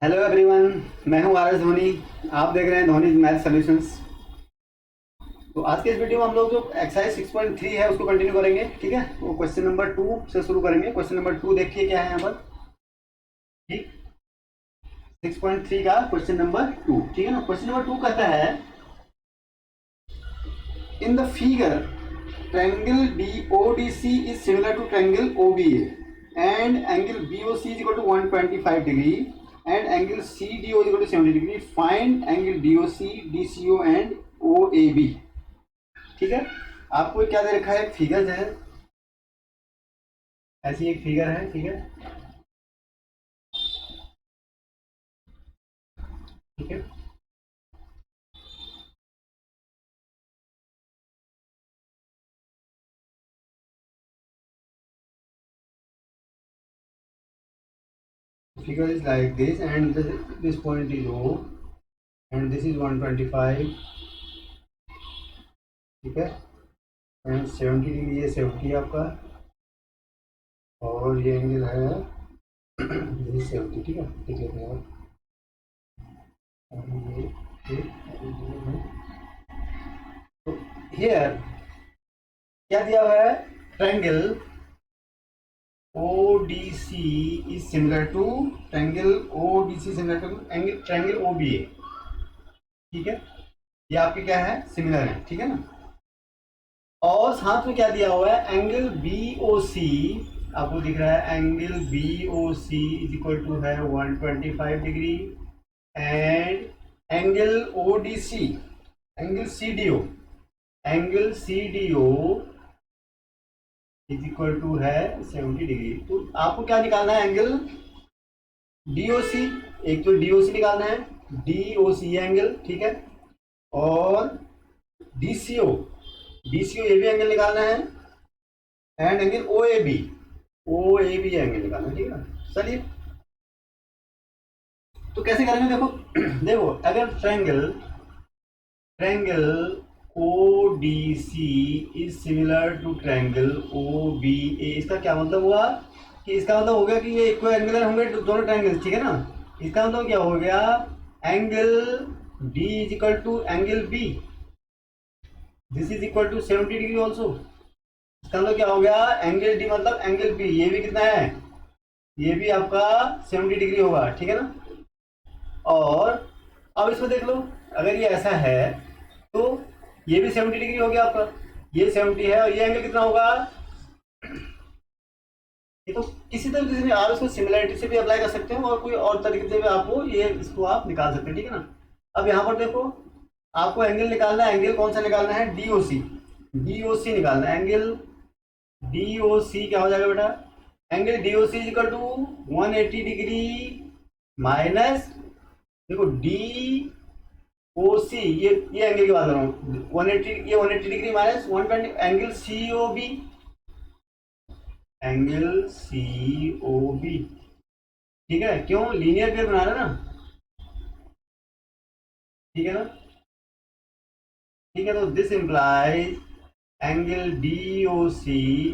Hello everyone. मैं हूं R S Dhoni. आप देख रहे हैं धोनी मैथ सॉल्यूशंस। तो आज के इस वीडियो में हम लोग जो एक्सरसाइज 6.3 है उसको कंटिन्यू करेंगे। ठीक है, वो क्वेश्चन नंबर 2 से शुरू करेंगे। क्वेश्चन नंबर 2 देखिए क्या है यहाँ पर। ठीक, 6.3 का क्वेश्चन नंबर 2। ठीक है ना। क्वेश्चन नंबर 2 कहता है in the figure triangle BODC is similar to triangle OBA and angle BOC is equal to 125 degree and angle CDO is equal to 70 degree. Find angle DOC, DCO and OAB. ठीक है, आपको क्या दे रखा है, एक figure है, ऐसी एक फिगर है। ठीक है, ठीक है। Figure is like this and this point is O and this is 125। ठीक है, एंड 70 डिग्री, ये 70 आपका, और ये एंगल है ये 70। ठीक है, ठीक है। और ये तो हियर क्या दिया हुआ है, triangle ODC is similar to triangle ODC similar to triangle OBA। ठीक है, ये आपके क्या है, सिमिलर है। ठीक है ना। और साथ में क्या दिया हुआ है, एंगल BOC आपको दिख रहा है, angle BOC is equal to है 125 degree and angle ODC, angle CDO is equal to है 70 डिग्री। तो आपको क्या निकालना है, एंगल DOC। एक तो DOC निकालना है, DOC एंगल। ठीक है, और DCO ये भी एंगल निकालना है एंड एंगल OAB एंगल निकालना है। ठीक है, चलिए तो कैसे करेंगे, देखो देखो अगर triangle ODC is similar to triangle OBA, इसका क्या मतलब हुआ कि इसका मतलब हो गया कि ये इक्वल एंगुलर होंगे दोनों ट्रायंगल्स। ठीक है ना। इसका मतलब क्या हो गया, angle D is equal to angle B, this is equal to 70 degree also. इसका मतलब क्या हो गया, एंगल D मतलब एंगल B, ये भी कितना है, ये भी आपका 70 डिग्री होगा। ठीक है ना। और अब इसमें देख लो, अगर ये ऐसा है तो ये भी 70 डिग्री हो गया आपका, ये 70 है और ये एंगल कितना होगा, ये तो किसी तरीके से आप इसको सिमिलरिटी से भी अप्लाई कर सकते हो और कोई और तरीके से भी आपको ये इसको आप निकाल सकते हैं। ठीक है ना। अब यहाँ पर देखो, आपको एंगल निकालना है, एंगल कौन सा निकालना है, DOC निकालना है। एंगल DOC क्या हो जाएगा बेटा, angle DOC is equal to 180 degree minus, देखो DOC, ये एंगल की बात कर रहा हूँ, 180, ये 180 डिग्री माइनस 120, एंगल COB। ठीक है, क्यों, लीनियर पेयर बना रहा है ना। ठीक है ना। ठीक है, तो this implies angle DOC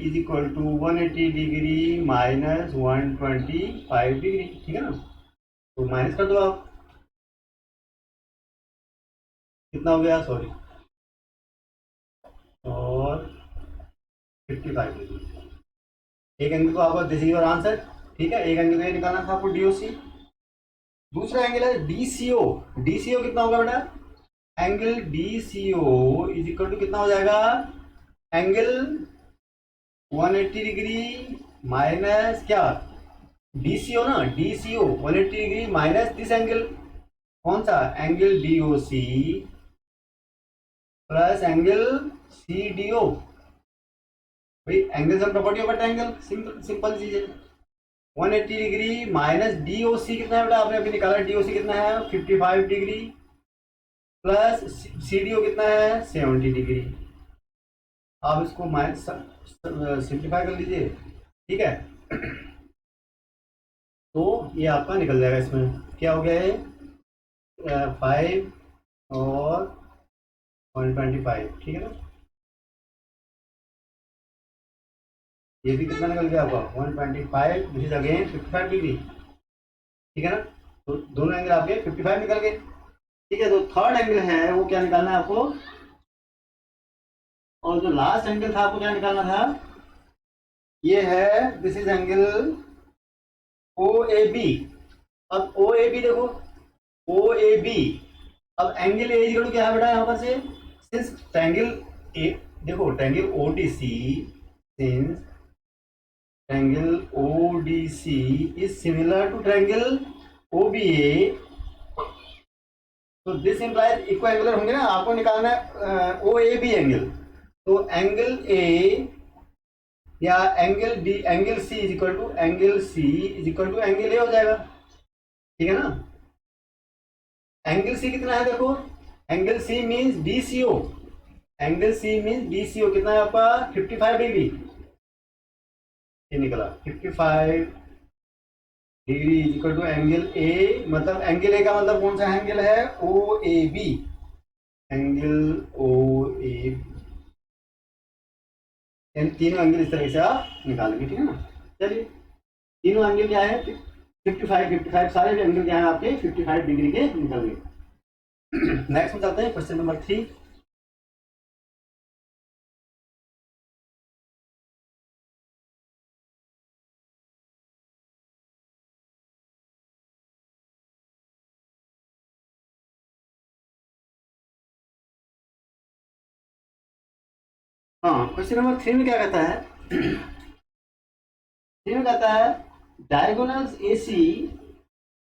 is equal to 180 degree minus 125 degree. ठीक है ना। तो माइनस कर दो आप, कितना हो गया, सॉरी, और 55 डिग्री। एक एंगल को आपको दिस इज योर आंसर। ठीक है, एक एंगल को ये निकालना था आपको DOC। दूसरा एंगल है DCO कितना होगा बेटा, angle DCO is equal to कितना हो जाएगा, एंगल 180 डिग्री माइनस क्या, DCO ना, DCO 180 degree minus this angle, कौन सा, angle DOC plus angle CDO। भाई angle sum property of triangle, simple चीज है। 180 डिग्री माइनस DOC कितना है बेटा, आपने अभी निकाला, DOC कितना है 55 डिग्री प्लस CDO कितना है 70 डिग्री। आप इसको माइनस सिंप्लीफाई कर लीजिए। ठीक है, तो ये आपका निकल जाएगा, इसमें क्या हो गया है, 5 और 125। ठीक है ना। ये भी कितना निकल गया आपका 125, दिस इज अगेन 55 डिग्री। ठीक है ना। तो दोनों एंगल आपके 55 निकल गए। ठीक है, तो थर्ड एंगल है वो क्या निकालना है आपको, और जो लास्ट एंगल था आपको क्या निकालना था, ये है this is angle O A B. अब ओ ए बी देखो, ओ ए बी, अब एंगल ए इक्वल टू क्या है बेटा यहाँ पर से, सिंस ट्रायंगल ए, देखो triangle O D C, since triangle O D C is similar to triangle O B A, तो दिस इंप्लाइज इक्वल एंगुलर होंगे ना, आपको निकालना है ओ ए बी एंगल। तो एंगल ए या angle D, angle C is equal to angle C is equal to angle A हो जाएगा। ठीक है ना, एंगल सी कितना है देखो, angle C means D C O, angle C means D C O कितना है आपका 55 डिग्री, ये निकला 55 degree is equal to angle A, मतलब एंगल ए का मतलब कौन सा एंगल है, O A B, angle O ए, इन तीनों एंगल इस तरह से आप निकालेंगे। ठीक है ना, चलिए तीनों एंगल क्या है 55 सारे एंगल क्या है आपके 55 डिग्री के निकल गए। नेक्स्ट में चलते हैं क्वेश्चन नंबर 3। हाँ, क्वेश्चन नंबर 3 में क्या कहता है, 3 में कहता है डायगोनल्स ए सी,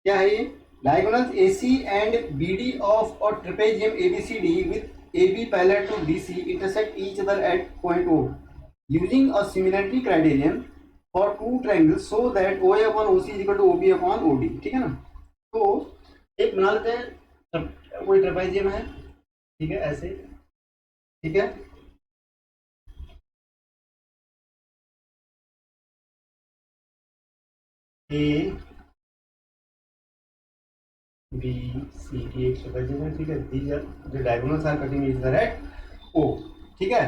क्या है ये, diagonals A C and B D of और trapezium A B C D with A B parallel to D C intersect each other at point O using a similarity criterion for two triangles so that O A upon O C is equal to O B upon O D. ठीक है ना, तो एक बना लेते हैं, कोई trapezium है, ठीक है ऐसे, ठीक है, ए बी सी डी एक ट्रेपेजियम है। ठीक है, these are the diagonals are cutting each other at O. ठीक है,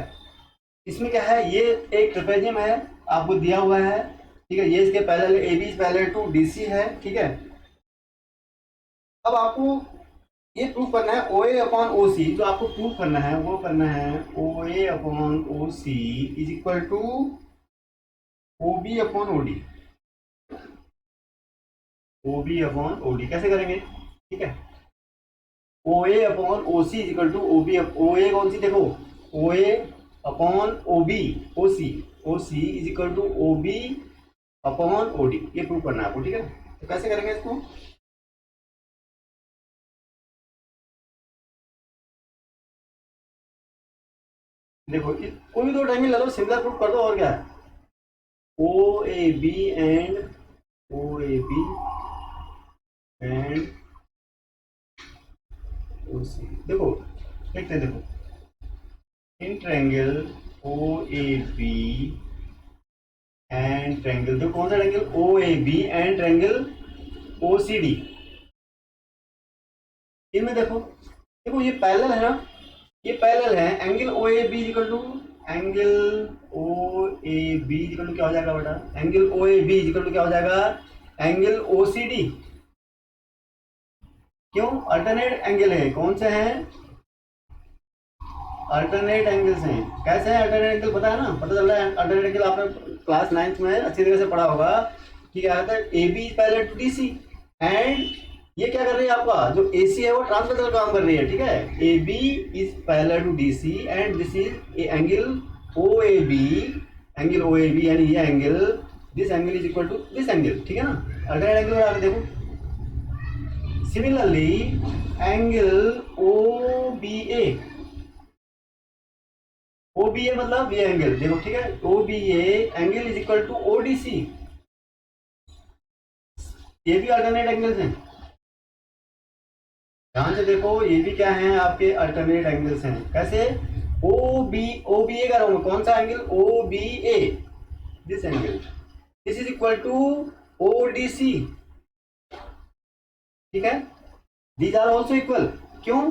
इसमें क्या है, ये एक ट्रेपेजियम है आपको दिया हुआ है। ठीक है, ये इसके parallel A B parallel to D C है। ठीक है, अब आपको ये प्रूव करना है ओ ए अपॉन ओ सी, जो आपको प्रूव करना है वो करना है O A upon O C is equal to O B upon O D, O B upon O D कैसे करेंगे। ठीक है, O A upon O C is equal to O B, O A कौन सी देखो, O A upon O B, O C is equal to O B upon O D, ये prove करना है आपको। ठीक है, तो कैसे करेंगे इसको, देखो कोई भी दो ट्रायंगल ले लो, सिमिलर प्रूफ कर दो, और क्या है, O A B and O A B and O C, देखो देखते हैं, देखो इन triangle O A B and triangle, जो कौन सा triangle, O A B and triangle O C D, इनमें देखो, देखो ये पैरेलल है ना, ये पैरेलल है, angle O A B equal to angle O A B equal to क्या हो जाएगा बेटा, angle O A B equal to क्या हो जाएगा, एंगल ओ सी डी। क्यों, अल्टरनेट एंगल है, कौन से हैं, अल्टरनेट एंगल्स हैं। कैसे हैं अल्टरनेट एंगल, पता है ना, पता चल रहा है अल्टरनेट एंगल, आपने क्लास 9th में अच्छी तरह से पढ़ा होगा कि क्या है, A B is parallel to D C, and ये क्या कर रही है, आपका जो ए सी है वो ट्रांसवर्सल काम कर रही है। ठीक है, A B is parallel to D C and this is angle O A B, angle O A B यानी ये angle, this angle is equal to this angle. ठीक है ना, अल्टरनेट एंगल बना के देखो, similarly angle O B A, O B A मतलब ये एंगल देखो, ठीक है, O B A angle is equal to O D C, ये भी अल्टरनेट एंगल्स हैं, ध्यान से देखो, ये भी क्या हैं आपके अल्टरनेट एंगल्स हैं। कैसे, ओ बी ए का रहा कौन सा angle, O B A, this angle, this is equal to O D C. ठीक है, दीज आर ऑल्सो इक्वल, क्यों,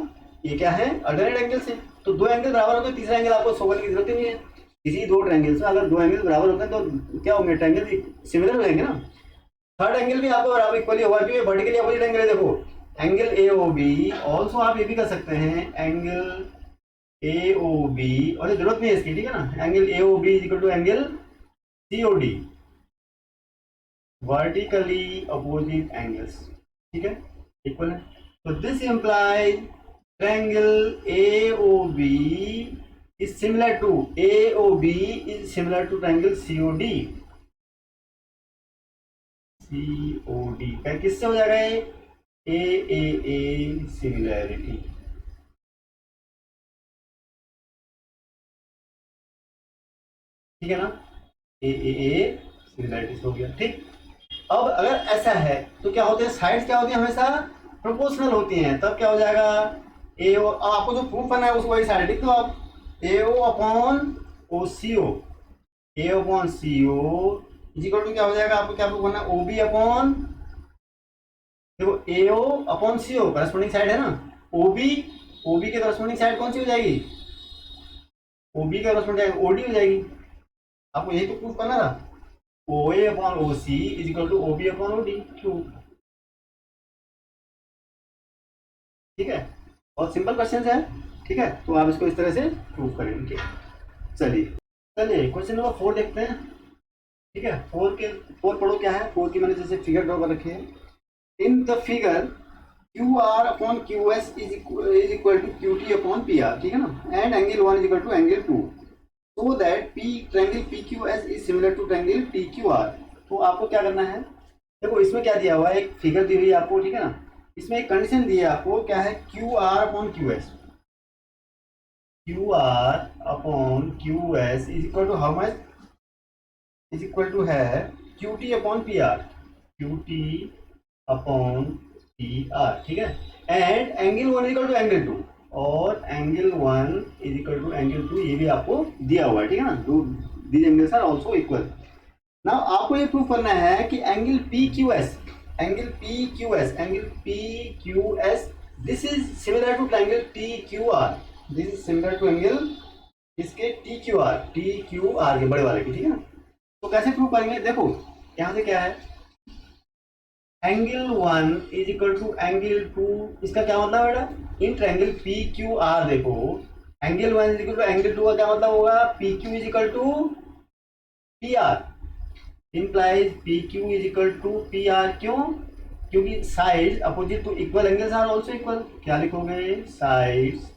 ये क्या है अल्टरनेट एंगल्स हैं, तो दो एंगल बराबर होते हैं, तीसरा एंगल आपको शो करने की जरूरत ही नहीं है। किसी दो ट्रायंगल्स में अगर दो एंगल बराबर होते हैं तो क्या होंगे, ट्रायंगल सिमिलर हो जाएंगे ना। थर्ड एंगल भी आपको बराबर इक्वली होगा क्योंकि वर्टिकली अपोजिट एंगल है। देखो angle A O B, also आप ये भी कर सकते हैं एंगल ए ओ बी, और ये जरूरत नहीं है इसकी, ठीक है ना, angle A O B is equal to angle C O D, vertically opposite angles, ठीक है, इक्वल है। तो this implies triangle A O B is similar to triangle C O D. किससे हो जाएगा ये? ए सिमिलैरिटी, ठीक है ना, ए सिमिलैरिटी हो गया, ठीक। अब अगर ऐसा है तो क्या होते हैं, साइड्स क्या होती हैं, हमेशा प्रोपोर्शनल होती हैं, तब क्या हो जाएगा ए ओ, अब आपको जो प्रूफ करना है उसको वही साइड लिख दो आप, A O upon O C O, A upon C O is equal to क्या हो जाएगा, आपको क्या प्रूफ करना है, ओ बी अपॉन, देखो A O upon C O corresponding side है ना, ओ बी के करस्पॉन्डिंग साइड कौन सी हो जाएगी, ओ बी के करस्पॉन्डिंग ओ डी हो जाएगी। आपको यही तो प्रूफ करना था, O A upon O C is equal to O B upon O D, true, ठीक है, बहुत सिंपल क्वेश्चन है, ठीक है। तो आप इसको इस तरह से प्रूव करेंगे। चलिए क्वेश्चन नंबर 4 देखते हैं, ठीक है। 4 पढ़ो क्या है, 4 की मैंने जैसे फिगर ड्रॉ कर रखी है। In the figure Q R upon Q S is equal to Q T upon P R, ठीक है ना, and angle 1 is equal to angle 2, so that triangle P Q S is similar to triangle T Q R. तो आपको क्या करना है, देखो इसमें क्या दिया हुआ है, एक फिगर दी हुई है आपको, ठीक है ना, इसमें एक कंडीशन दी है आपको, क्या है, Q R upon Q S, Q R upon Q S is equal to how much, is equal to है Q T upon P R, Q T upon P R, ठीक है, and angle 1 is equal to angle 2, और angle 1 is equal to angle 2 ये भी आपको दिया हुआ है, ठीक है ना, these angles are also equal. Now आपको ये प्रूव करना है कि angle P Q S this is similar to triangle T Q R, this is similar to angle इसके टी क्यू आर के बड़े वाले की, ठीक है ना। तो कैसे प्रूव करेंगे, देखो यहाँ से क्या है, angle 1 is equal to angle 2, इसका क्या मतलब है बेटा, in triangle P Q R, देखो angle 1 is equal to angle 2 का क्या मतलब होगा, P Q is equal to P R, implies PQ is equal to PR, क्यों, क्योंकि sides opposite to equal angles are also equal, क्या लिखोगे, sides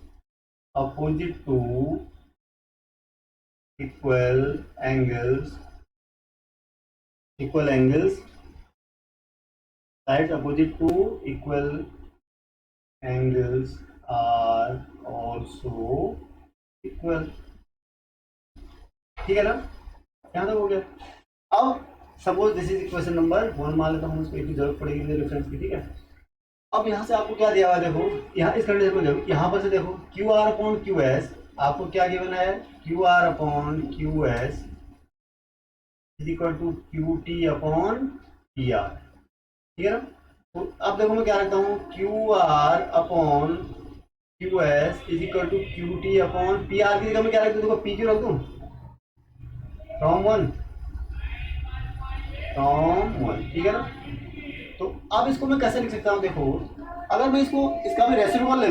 opposite to equal angles sides opposite to equal angles are also equal, ठीक है ना, यहाँ तक हो गया। अब suppose this is question number 1 मान लेता हूँ, उसको एक जरूरत पड़ेगी मुझे रेफरेंस की, ठीक है। अब यहाँ से आपको क्या दिया हुआ है, देखो यहाँ इस कंडीशन को देखो, यहाँ पर से देखो Q R upon Q S, आपको क्या गिवन है, Q R upon Q S is equal to Q T upon P R, ठीक है ना। तो अब देखो मैं क्या रखता हूँ, Q R upon Q S is equal to Q T upon P R की जगह मैं क्या रख दूँ, देखो पी क्यू रख दूँ, फ्रॉम वन, ठीक है ना। तो अब इसको मैं कैसे लिख सकता हूँ, देखो अगर मैं इसका भी रेसिप्रोकल ले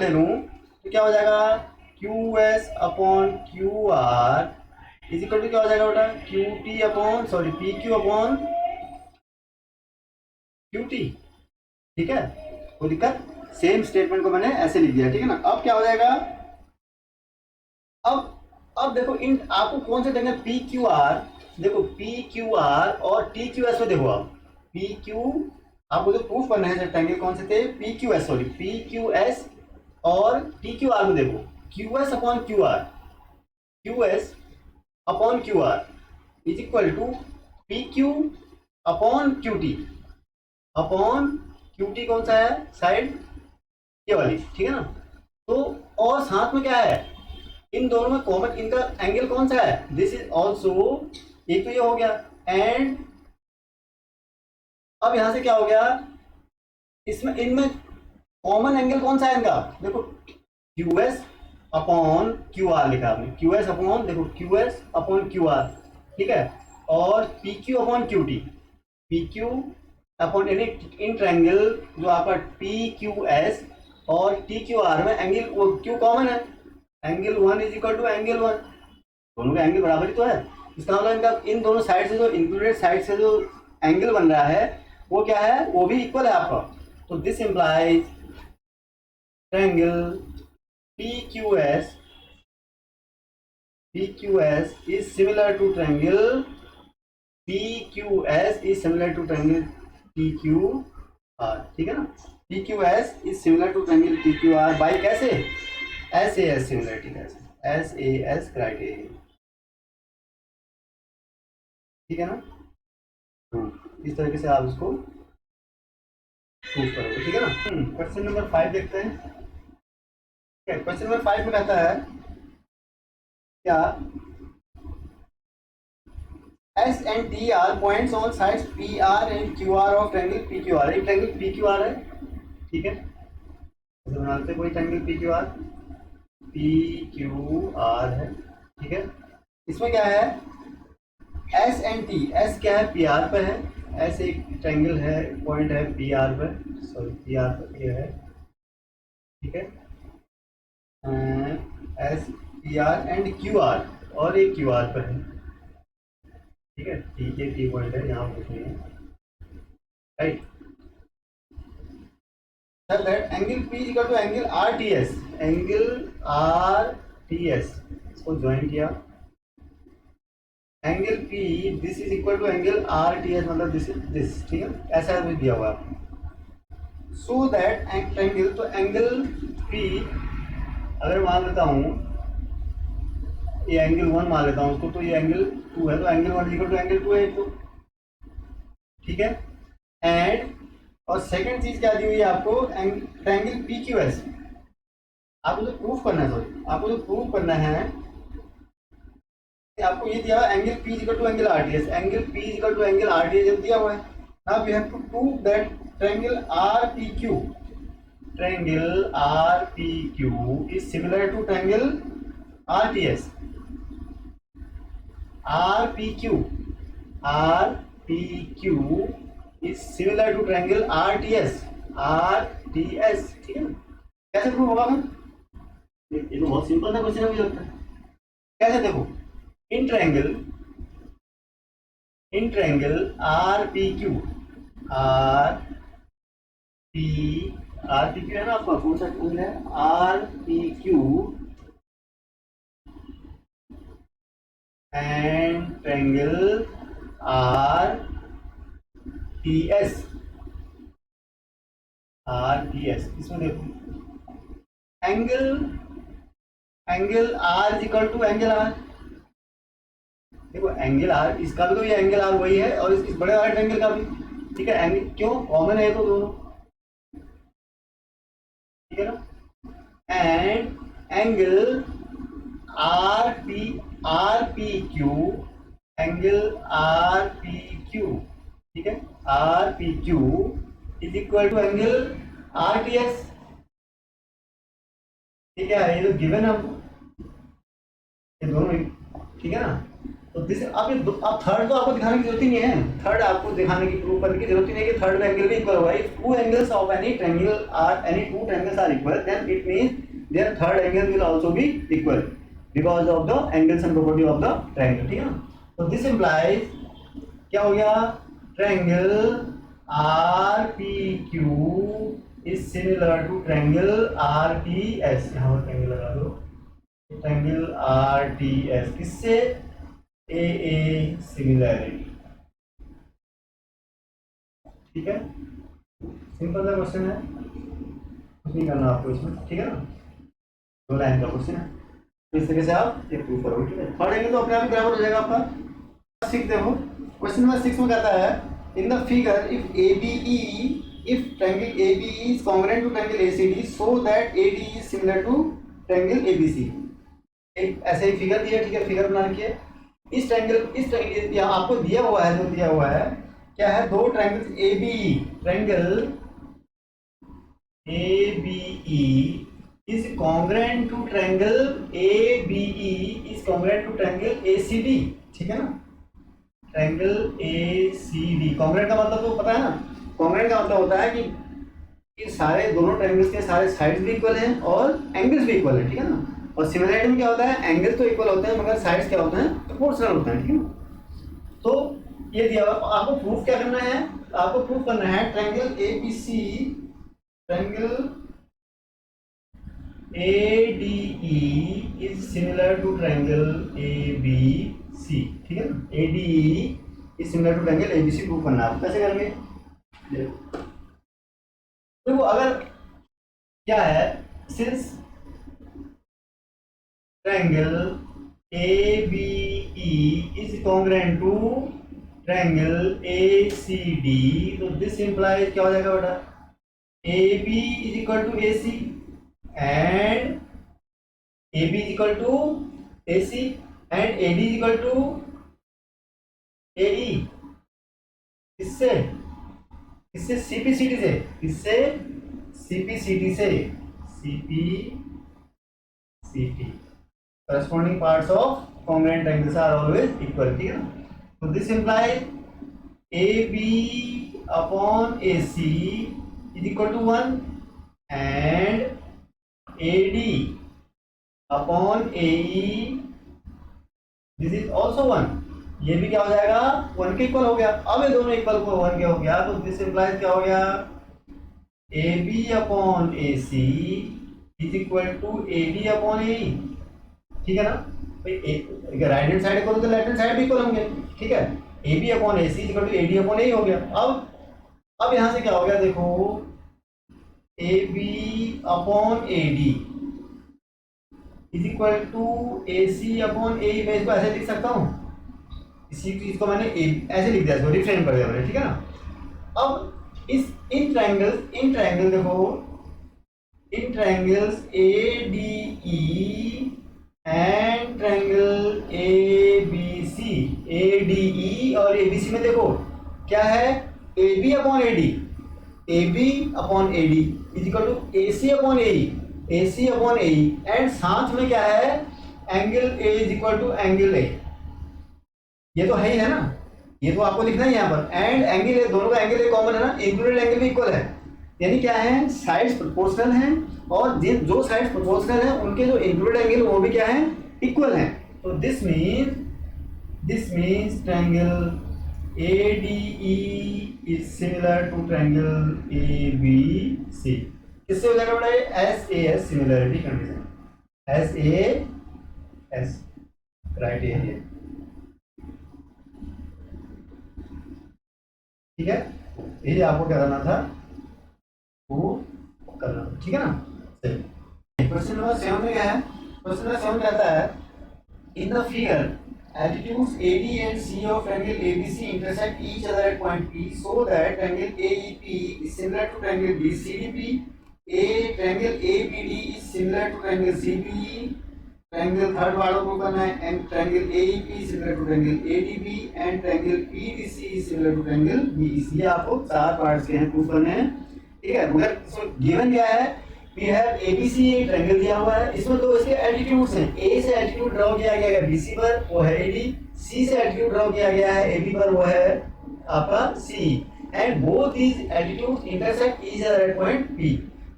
लूँ, तो क्या हो जाएगा, Q S upon Q R is equal to क्या हो जाएगा बेटा, Q T upon P Q upon Q T, ठीक है, कोई दिक्कत, सेम स्टेटमेंट को मैंने ऐसे लिख दिया, ठीक है ना। अब क्या हो जाएगा, अब देखो इन आपको कौन से देंगे, पी क्यू आर, देखो पी क्यू आर और टी क्यू एस में देखो आप, पी क्यू आपको जो प्रूफ करना है रेक्टेंगल कौन से थे, पी क्यू एस और टी क्यू आर में देखो Q S upon Q R is equal to P Q upon Q T कौन सा है, साइड ये वाली, ठीक है ना। तो और साथ में क्या है, इन दोनों में कॉमन इनका एंगल कौन सा है, दिस इज ऑल्सो, एक तो ये हो गया, एंड अब यहां से क्या हो गया, इसमें इनमें कॉमन एंगल कौन सा है इनका, देखो Q S upon Q R लिखा आपने, Q S upon Q R, ठीक है। और P Q upon Q T, P Q upon यानी इन ट्रायंगल जो आपका पी क्यू एस और टी क्यू आर में एंगल वो क्यू कॉमन है, angle 1 is equal to angle 1, दोनों का एंगल बराबर ही तो है। इसका मतलब इनका इन दोनों साइड से जो इंक्लूडेड साइड से जो एंगल बन रहा है वो क्या है, वो भी इक्वल है आपका। तो this implies triangle PQS is similar to triangle PQS is similar to triangle PQR, ठीक है ना। PQS is similar to triangle PQR by कैसे, SAS सिमिलरिटी, कैसे SAS क्राइटेरिया, ठीक है ना। इस तरीके से आप इसको प्रूव करोगे, ठीक है ना। क्वेश्चन नंबर 5 देखते हैं। क्वेश्चन नंबर 5 में कहता है क्या S and T are points on sides PR and QR of triangle PQR, एक ट्रायंगल PQR है, ठीक है, तो बनाते कोई ट्रायंगल PQR है, ठीक है। इसमें क्या है S एंड T, S क्या है PR पे है, S एक ट्रायंगल है, पॉइंट है PR पे, सॉरी PR पे ये है, ठीक है। S PR एंड QR और एक QR पे है, ठीक है, T के T पॉइंट है यहाँ कुछ नहीं है, right. Sir that angle P equal to angle RTS, angle RTS इसको ज्वाइन किया, angle P this is equal to angle RTS, मतलब दिस इज दिस, ठीक है, ऐसा भी दिया हुआ है। सो दैट ट्रायंगल, तो एंगल P अगर मान लेता हूँ ये एंगल 1 मान लेता हूँ उसको, तो ये एंगल 2 है, तो एंगल 1 इक्वल टू एंगल 2 है तो, ठीक है। एंड और सेकंड चीज क्या दी हुई है आपको, ट्रायंगल PQS, आपको जो प्रूफ करना है, सॉरी आपको जो प्रूफ करना है, आपको ये दिया हुआ angle P equal to angle RTS, angle P equal to angle RTS जब दिया हुआ है, now we have to prove that triangle RPQ, triangle RPQ is similar to triangle RTS, RPQ is similar to triangle RTS, ठीक है ना। कैसे prove होगा फिर, ये तो बहुत सिंपल था क्वेश्चन, मुझे लगता है। कैसे देखो, इन ट्रायंगल RPQ है ना आपका, कौन सा टूल है, RPQ एंड ट्रायंगल RTS, इसमें देखो angle R is equal to angle R, देखो एंगल R इसका भी तो ये एंगल R वही है और इस बड़े वाले ट्रायंगल का भी, ठीक है, एंगल क्यों कॉमन है तो दोनों, ठीक है ना। And angle RPQ, angle RPQ, ठीक है, RPQ is equal to angle RTS, ठीक है, ये तो गिवन है ये दोनों, ठीक है ना। तो दिस अब थर्ड तो आपको दिखाने की जरूरत ही नहीं है, थर्ड आपको दिखाने की प्रूव करने की जरूरत ही नहीं है कि थर्ड एंगल भी इक्वल होगा। If two angles of any triangle are any two triangles are equal, then it means their third angle will also be equal because of the angles and property of the triangle, ठीक है ना। तो this implies क्या हो गया, triangle RPQ is similar to triangle RTS, यहाँ पर triangle लगा दो, ट्रायंगल RTS किससे, AA सिमिलरिटी, ठीक है, सिंपल सा क्वेश्चन है, कुछ नहीं करना आपको इसमें, ठीक है ना, 2 लाइन का क्वेश्चन है, इस तरीके से आप ये प्रूव करोगे, ठीक है। थर्ड एंगल तो अपने आप ही बराबर हो जाएगा आपका। 6 देखो, क्वेश्चन नंबर 6 में कहता है in the figure if triangle ABE is congruent to triangle ACD so that AD is similar to triangle ABC, एक ऐसे ही फिगर दिया, ठीक है, फिगर बना रखिए। इस ट्रायंगल यहाँ आपको दिया हुआ है, जो दिया हुआ है क्या है, दो triangle ABE, triangle ABE is congruent to triangle ABE is congruent to triangle ACD, ठीक है ना। Triangle A C D. Congruent का मतलब तो पता है ना, कॉन्ग्रेंट का मतलब होता है कि सारे दोनों ट्रायंगल्स के सारे साइड्स भी इक्वल हैं और एंगल्स भी इक्वल है, ठीक है ना। और सिमिलरिटी में क्या होता है, एंगल्स तो इक्वल होते हैं मगर साइड्स क्या होते हैं, प्रोपोर्शनल होते हैं, ठीक है। तो ये दिया हुआ, आपको प्रूफ क्या करना है, आपको प्रूफ करना है triangle A B C, triangle ADE is similar to triangle ABC, ठीक है ना। ADE is similar to triangle ABC prove करना है। कैसे करेंगे, देखो अगर क्या है, since triangle ABE is congruent to triangle ACD, तो दिस इंप्लाइज क्या हो जाएगा बेटा, AB is equal to AC and AB is equal to AC and AD is equal to AE। इससे इससे CPCD से, इससे CPCD से, CPCD corresponding parts of congruent triangles are always equal, ठीक है ना। तो this implies AB upon AC is equal to 1 and AD upon AE this is also 1। ये भी क्या हो जाएगा, 1 के इक्वल हो गया। अब ये दोनों इक्वल को 1 के हो गया, तो दिस इंप्लाइज क्या हो गया, AB upon AC is equal to AD upon AE, ठीक है ना। भाई राइट हैंड साइड इक्वल तो लेफ्ट हैंड साइड भी इक्वल होंगे, ठीक है। AB upon AC is equal to AD upon AE हो गया। अब यहां से क्या हो गया, देखो AB upon AD is equal to AC upon AE। मैं इसको ऐसे लिख सकता हूँ, इसी चीज को मैंने ऐसे लिख दिया, इसको रिफ्रेम कर दिया मैंने, ठीक है ना। अब इस इन ट्रायंगल देखो, इन triangles ADE and triangle ABC, ADE और ABC में देखो क्या है, AB upon AD, AB upon AD is equal to AC upon AE, AC upon AE and साथ में क्या है, angle A is equal to angle A। ये तो है ही है ना, ये तो आपको लिखना है यहाँ पर। एंड एंगल A, दोनों का एंगल A कॉमन है ना, इंक्लूडेड एंगल भी इक्वल है। यानी क्या है, साइड्स प्रोपोर्शनल हैं और जो साइड्स प्रोपोर्शनल हैं उनके जो इंक्लूडेड एंगल वो भी क्या है, इक्वल हैं। तो this means triangle ADE is similar to triangle ABC। किससे हो जाएगा बेटा, SAS similarity condition, SAS criteria, ठीक है। ये आपको क्या करना था, वो करना, ठीक है ना। क्वेश्चन नंबर 7 में क्या है, क्वेश्चन नंबर 7 कहता है, in the figure altitudes AD and C of triangle ABC intersect each other at point P so that triangle AEP is similar to triangle BCDP, triangle ABD is similar to triangle CBE, triangle third वाला prove करना है, and triangle AEP is similar to triangle ADB and triangle PDC is similar to triangle BEC। ये आपको 4 parts के हैं, prove करने हैं, ठीक है। मगर गिवन क्या है, वी हैव ABC एक ट्रायंगल दिया हुआ है, इसमें तो इसके एल्टीट्यूड्स हैं। A से एल्टीट्यूड ड्रॉ किया गया है BC पर, वो है AD। C से एल्टीट्यूड ड्रॉ किया गया है AB पर, वो है आपका CE and both these altitudes intersect each other at point P।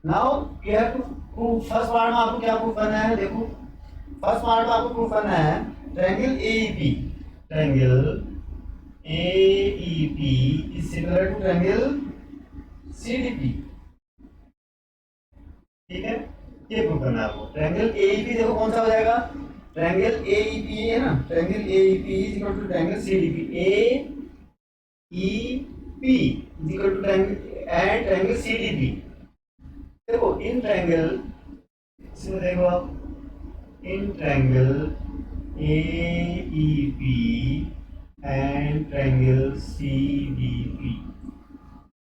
Now you have to prove, first part में आपको क्या प्रूव करना है, देखो फर्स्ट पार्ट में आपको प्रूव करना है triangle AEP, triangle AEP is similar to triangle CDP, ठीक है। ये प्रूव करना है आपको। ट्रायंगल AEP देखो कौन सा हो जाएगा, ट्रायंगल AEP है ना, triangle AEP is equal to triangle CDP, AEP is equal to triangle and triangle CDP। देखो इन ट्रायंगल, इसमें देखो आप, in triangle AEP and triangle CDP,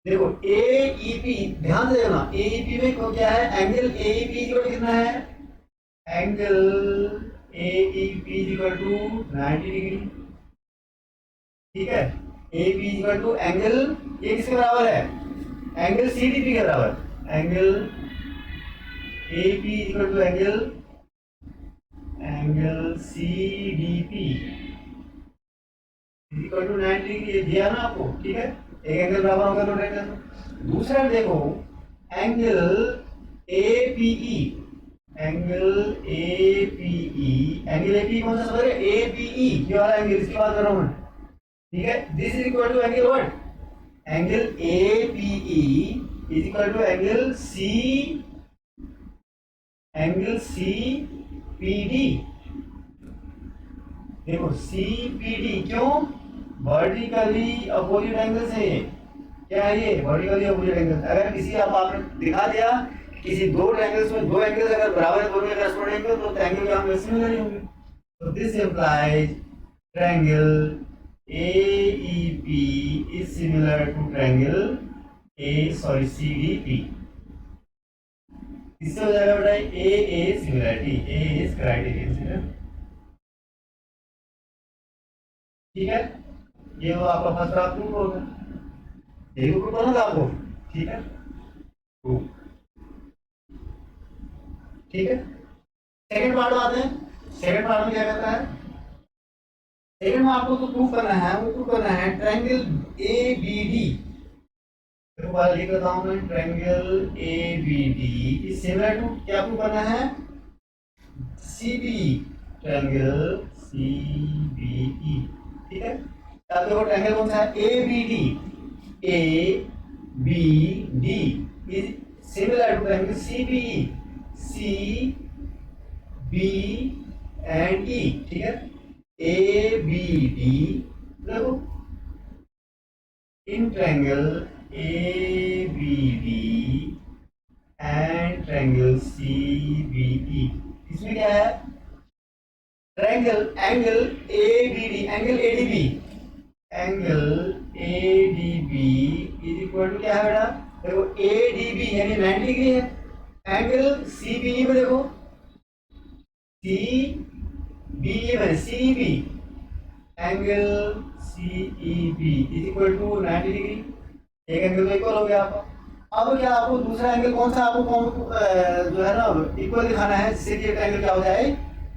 देखो AEP ध्यान से देखना, AEP में क्या है, एंगल AEP इक्वल टू कितना है, angle AEP equal to 90 degree, ठीक है। AEP इक्वल टू एंगल, ये किसके बराबर है, एंगल CDP के बराबर, angle AEP equal to angle CDP, equal to 90 degree, ये दिया ना आपको, ठीक है। एक एंगल बराबर होगा दो ट्रायंगल। दूसरा देखो angle APE, angle APE, angle APE कौन सा समझ रहे? APE ये वाला एंगल, इसकी बात कर रहा हूं मैं, ठीक है। This is equal to angle what? Angle APE is equal to angle CPD। देखो CPD, क्यों? वर्टिकली अपोजिट एंगल से, क्या है ये? Vertically opposite angle. अगर किसी आपने दिखा दिया किसी दो ट्रायंगल्स में दो एंगल्स अगर बराबर है, दोनों के करेस्पॉन्डिंग एंगल, तो एंगल का हम सिमिलर ही होंगे। तो this implies triangle AEP is similar to triangle CDP। इससे हो जाएगा बेटा AA similarity, A is criterion, ठीक है। ये वो आपका फर्स्ट ड्राफ्ट प्रूफ होगा, यही प्रूफ होगा आपको, ठीक है। ठीक है, सेकंड पार्ट आते हैं। सेकंड पार्ट में क्या कहता है? सेकंड में आपको तो प्रूफ करना है, वो प्रूफ करना है ट्रायंगल ABD। देखो बार लिख देता हूं मैं, triangle ABD is similar to, क्या प्रूफ करना है? CBE, ट्रायंगल CBE, ठीक है। अब देखो ट्रायंगल कौन सा है? ABD, ABD is similar to triangle CBE, CB and E, ठीक है। ABD देखो इन triangle ABD and triangle CBE, इसमें क्या है? Triangle angle ABD, angle ADB, angle ADB is equal to क्या है बेटा? देखो ADB यानी 90 डिग्री है। एंगल CBE में देखो CBE में CEB, angle CEB is equal to 90 degree. एक एंगल तो इक्वल हो गया आपका। अब क्या आपको दूसरा एंगल कौन सा आपको जो है ना इक्वल दिखाना है, जिससे कि एंगल क्या हो जाए?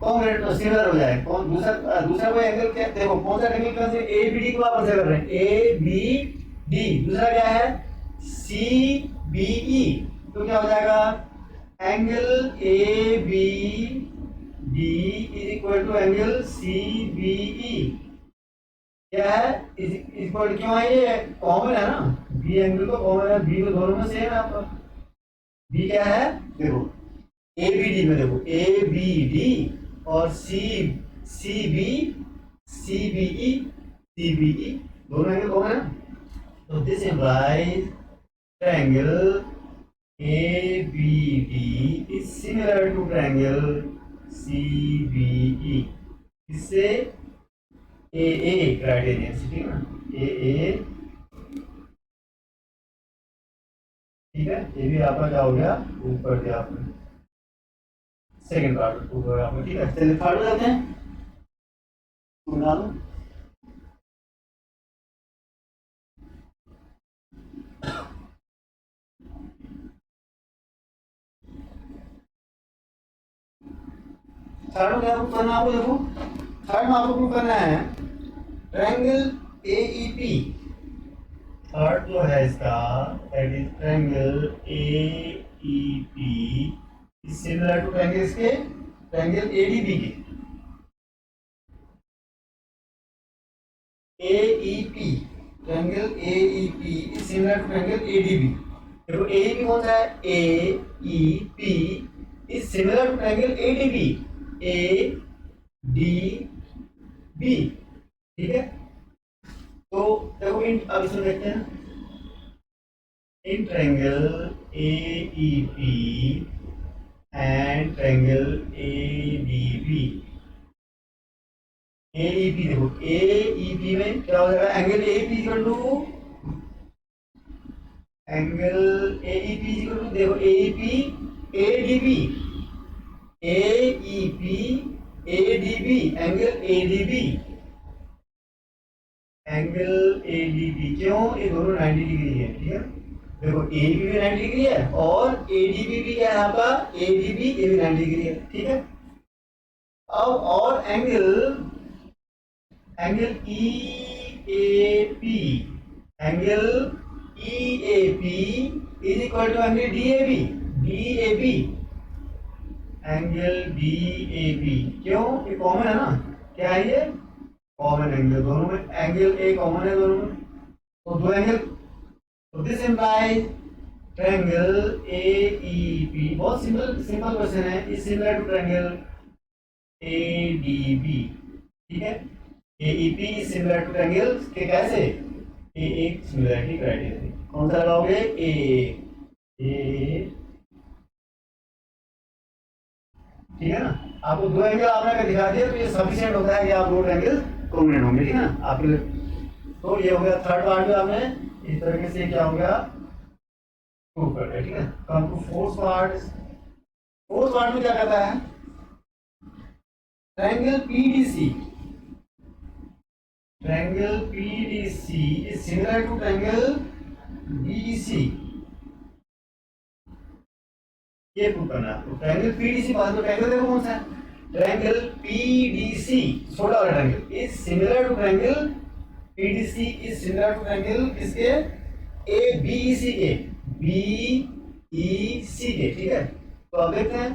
कॉन्ग्रुएंट और सिमिलर हो जाए। कौन दूसरा कोई एंगल क्या? देखो कौन सा एंगल कौन से? ABD को आप कंसीडर कर रहे हैं, ABD। दूसरा क्या है? CBE, तो क्या हो जाएगा? Angle ABD is equal to angle CBE, क्या है? इज इक्वल, क्यों है? ये कॉमन है ना, बी एंगल तो कॉमन है, बी तो दोनों में सेम है आपका। बी क्या है? देखो ABD में देखो ABD और CBE दोनों एंगल कॉमन है। तो this implies triangle ABD is similar to triangle CBE। इससे AA क्राइटेरियन, ठीक है ना, AA, ठीक है। ये भी आपका क्या हो गया? प्रूफ कर दिया आपने, सेकंड पार्ट प्रूफ हो गया आपका, ठीक है। चलिए थर्ड जाते हैं, बना लो। थर्ड में क्या प्रूफ करना है आपको? देखो थर्ड में आपको प्रूफ करना है ट्रायंगल AEP। थर्ड जो है इसका that is triangle AEP is similar to triangle इसके, ट्रायंगल ADB के। AEP, triangle AEP is similar to triangle ADB। देखो AEP कौन सा है? AEP is similar to triangle ADB, ADB, ठीक है। तो देखो इन, अब इसमें देखते हैं इन triangle AEP and triangle ADB। AEP देखो AEP में क्या हो जाएगा? एंगल AEP इक्वल टू देखो AEP ADB, AEP ADB, angle ADB, angle ADB, क्यों? ये दोनों 90 डिग्री है, ठीक है। देखो AEP भी 90 डिग्री है और ADB भी क्या है आपका? ADB ये भी 90 डिग्री है, ठीक है। अब और angle EDB DAP, angle EAP is equal to angle DAB, angle DAB। क्यों? ये कॉमन है ना, क्या है ये? कॉमन एंगल, दोनों में एंगल ए कॉमन है दोनों में, तो दो एंगल, तो दिस इम्प्लाइज ट्रायंगल AEP, बहुत सिंपल क्वेश्चन है, is similar to triangle ADB, ठीक है। AEP is similar to triangle के कैसे? एक सिमिलरिटी क्राइटेरिया, कौन सा लगाओगे? ए, ठीक है ना। आपको दो एंगल आपने अगर दिखा दिया तो ये सफिशिएंट होता है कि आप दो एंगल कॉन्ग्रुएंट होंगे, ठीक है ना आपके लिए। तो ये हो गया थर्ड पार्ट में आपने इस तरीके से क्या हो गया प्रूव कर दिया, ठीक है। Come to fourth part. Fourth part में क्या कहता है? Triangle PDC, triangle PDC is similar to triangle BC, ये प्रूव करना है। तो ट्रायंगल PDC, बात तो ट्रायंगल देखो कौन सा है, ट्रायंगल PDC छोटा वाला triangle is similar to triangle PDC is similar to triangle किसके? ABEC के, BEC के, ठीक है। तो अब देखते हैं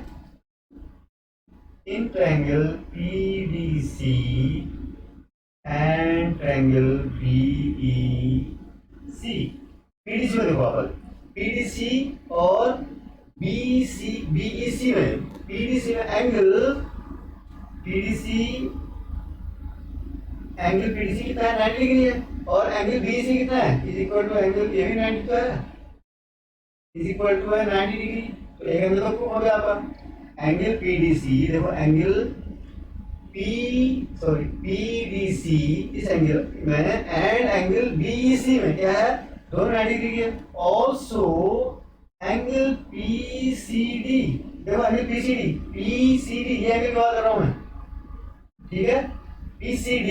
in triangle PDC and triangle BEC। PDC में देखो आप, PDC और BEC में, PDC में एंगल PDC कितना है? 90 डिग्री है, और एंगल BEC कितना है? इज इक्वल टू एंगल ये भी 90 तो है, इज इक्वल टू है 90 डिग्री। तो एक एंगल तो प्रूव हो गया आपका। एंगल PDC देखो, एंगल PDC इस एंगल में एंड एंगल BEC में क्या है? दोनों 90 डिग्री है। ऑल्सो एंगल PCD देखो, एंगल PCD ये एंगल की बात कर रहा हूं मैं, ठीक है। PCD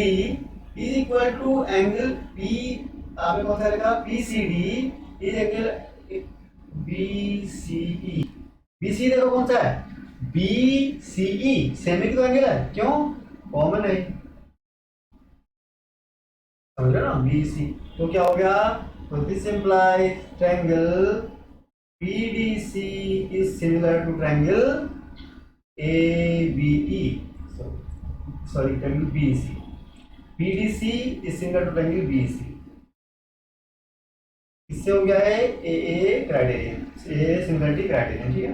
is equal to angle आपने कौन सा लिखा? PCD इज एंगल BCE देखो कौन सा है? BCE सेमी तो एंगल है, क्यों? कॉमन है, समझ रहे ना, BC। तो क्या हो गया? तो this implies triangle PDC is similar to triangle ABE, sorry triangle BEC, PDC is similar to triangle BEC। इससे हो गया है AA criterion, AA similarity criterion, ठीक है।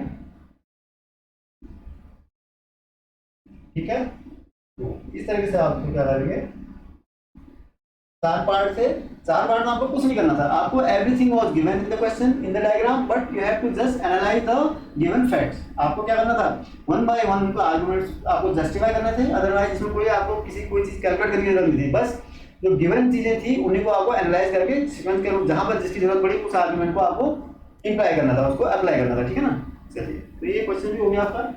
ठीक है, तो इस तरीके से आप क्या करेंगे, चार पार्ट में आपको कुछ नहीं करना था, आपको everything was given in the question in the diagram, but you have to just analyse the given facts. आपको क्या करना था? वन बाय वन उनको आर्गुमेंट्स आपको जस्टिफाई करना थे, अदरवाइज इसमें कोई आपको कोई चीज कैलकुलेट करने की जरूरत नहीं थी। बस जो गिवन चीजें थी उन्हीं को आपको एनालाइज करके सीक्वेंस के रूप जहां पर जिसकी जरूरत पड़ी उस आर्गुमेंट को आपको इंप्लाई करना था, उसको अप्लाई करना था, ठीक है ना। चलिए, तो ये क्वेश्चन भी हो गया आपका।